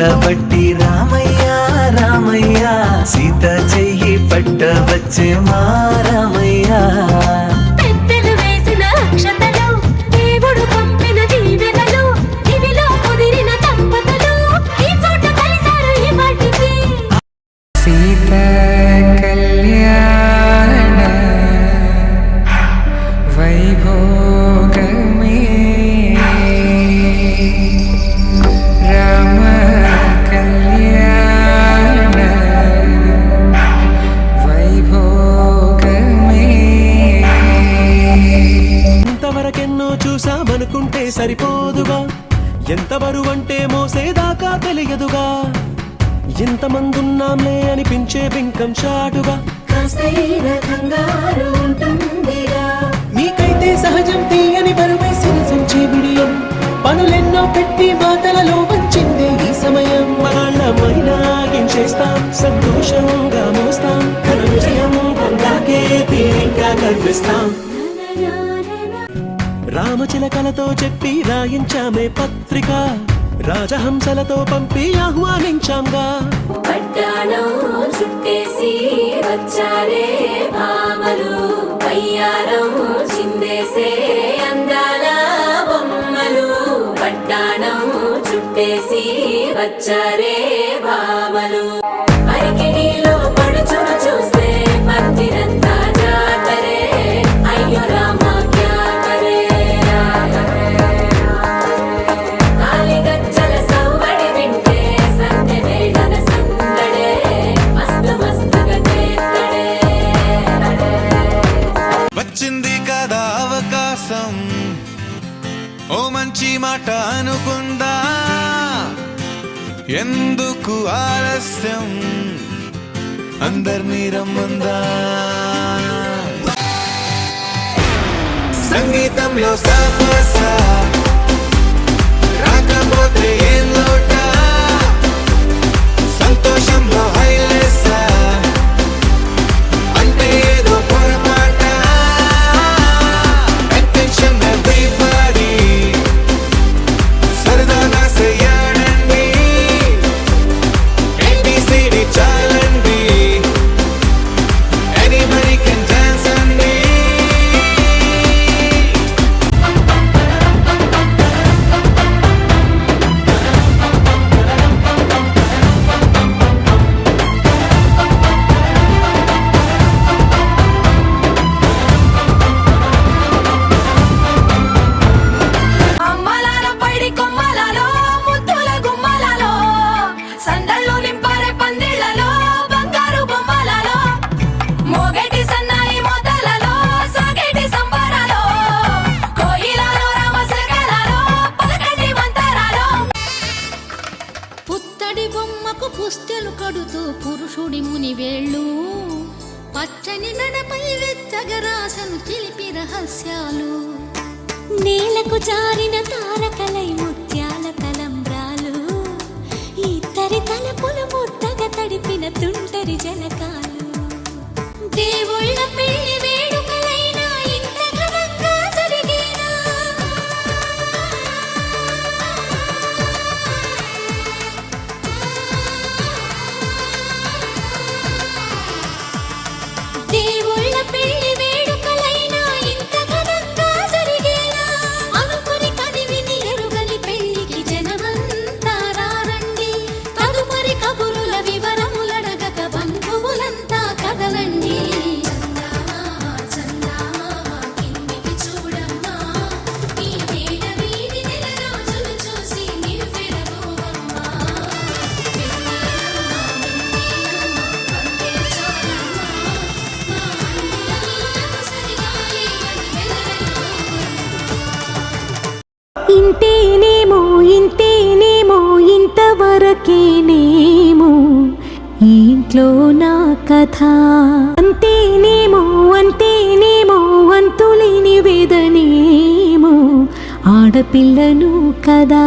పట్టబట్టి రామయ్య రామయ్య సీత చెయ్యి పట్టవచ్చే మా రామయ్య చూసామనుకుంటే సరిపోదుగా ఎంత బరువంటే మోసేదాకా తెలియదుగా ఎంతమందున్నాంలే అనిపించే బింకం చాటుగా మీకైతే సహజం తీయని బరువై సిరసించే బిడియం పనులెన్నో పెట్టి మాటలలో వంచిందే ఈ సమయం మనాళ్ళమైనా చేస్తాం సంతోషంగా మోస్తాం ఘన విజయం పొందాకే తీరిగ్గా కనిపిస్తాం రామచిలకలతో చెప్పి రాయించామే పత్రిక రాజహంసలతో పంపి ఆహ్వానించాంగా పట్టాణం చుట్టేసి వచ్చారే భామలు పయ్యారం చిందేసే అందాల బొమ్మలు పట్టాణం చుట్టేసి వచ్చారే భామలు అరికిణీలో పడుచును చూస్తే మందిరంతా జాతరే అయ్యో రామ వచ్చింది కదా అవకాశం ఓ మంచి మాట అనుకుందా ఎందుకు ఆలస్యం అందర్నీ రమ్మందా సంగీతంలో సాపస రాకపోతే ఏం లోట సంతోషంలో హైలెస్ అంటే ఏదో పొరపాట సరదాగా చెయ్యాడండి ABCD చాలండి ఎనీబడీ కెన్ డాన్స్ అండి పుస్తెలు కడుతూ పురుషుడి ముని వేళ్ళు పచ్చని నడపై వెచ్చగరాసను చిలిపి రహస్యాలు నేలకు జారిన తారకలై ముత్యాల తలంబ్రాలు ఇద్దరి తలపులు ముద్దగా తడిపిన తుంటరి జలకాలు దేవుళ్ళ పెళ్లి వేడుకలైనా ఇంత ఘనంగా జరిగేనా దేవుళ్ళ పెళ్లి వేడుకలైనా ఇంత ఘనంగా జరిగేనా అనుకుని కదివిని ఎరుగని పెళ్లికి జనమంతా రారండి తదుపరి కబురుల వివరములడగక బంధువులంతా కదలండి కిందికి చూడమ్మా ఈ వేడ వీధి నెల రోజులు చూసి నివ్వెరపోవమ్మా ఇంతేనేమో ఇంతేనేమో ఇంతవరకేనేమో ఇంట్లో నా కథ అంతేనేమో అంతేనేమో అంతులేని వేదనేమో ఆడపిల్లను కదా.